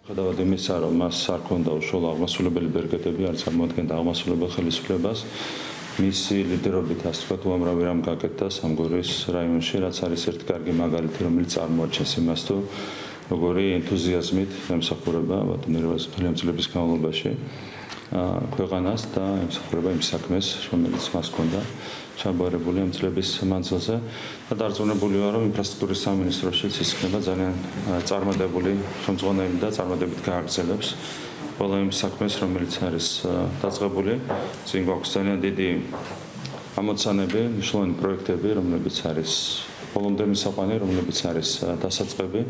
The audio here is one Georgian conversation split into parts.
Გადავად იმისა, რომ მას არ ქონდა უშუალო აღმასრულებელი ბერგეტები, არ წარმოადგენდა აღმასრულებელ ხელისუფლებას. მისი ლიდერობით, ასე ვთქვათ, უამრავი რამ გაკეთდა სამგორის რაიონში, რაც არის ერთი კარგი მაგალითი, რომელიც წარმოაჩენს იმას, თუ როგორი ენთუზიაზმით ემსახურება ბატონირებას მთელი წლების განმავლობაში ქვეყანას და ემსახურება იმ საქმეს, რომელიც მას ჰქონდა ჩაბარებული ამ წლების მანძილზე და დარწმუნებული ვარ, რომ ინფრასტრუქტურის სამინისტროშიც ის იქნება ძალიან წარმატებული ხელმძღვანელი და წარმატებით გააგრძელებს ყველა იმ საქმეს, რომელიც არის დაწყებული. წინ გვაქვს ძალიან დიდი ამოცანები, მნიშვნელოვანი პროექტები, რომლებიც არის ბოლომდე მისაყვანე, რომლებიც არის დასაწყები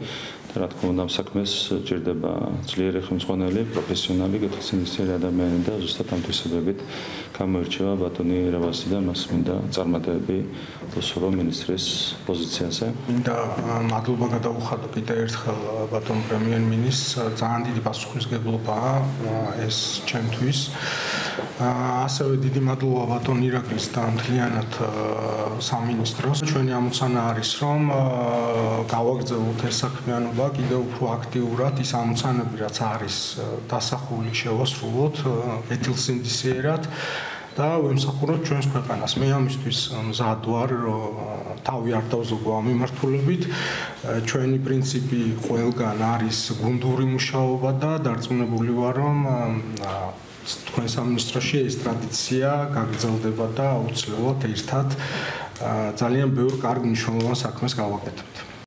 და რა თქმა უნდა, ამ საქმეს ჭირდება ძლიერი ხელმძღვანელი, პროფესიონალი, გეთვალისწინებიანი ადამიანი და ზუსტად ამ თვისებებით გამოირჩევა ბატონი ერევასი და მას მინდა წარმატებები უსულო მინისტრის პოზიციაზე. მინდა მადლობა გადაუხადო კიდევ ერთხელ ბატონ პრემიერ-მინისტრს, ძალიან დიდი პასუხისმგებლობაა ეს ჩემთვის. ასევე დიდი მადლობა ბატონ ირაკლის და მთლიანად სამინისტროს. ჩვენი ამოცანა არის, რომ გავაგრძელოთ ეს საქმიანობა კიდევ უფრო აქტიურად, ის ამოცანები, რაც არის დასახული, შევასრულოთ ეთილსინდისიერად და ვემსახუროთ ჩვენს ქვეყანას. მე ამისთვის მზად ვარ, თავი არ დავზოგო ამ მიმართულებით. ჩვენი პრინციპი ყველგან არის გუნდური მუშაობა და დარწმუნებული ვარ, რომ თქვენ სამინისტროში ეს ტრადიცია გაგრძელდება და აუცილებლად ერთად ძალიან ბევრ კარგ მნიშვნელოვან საქმეს გავაკეთებთ.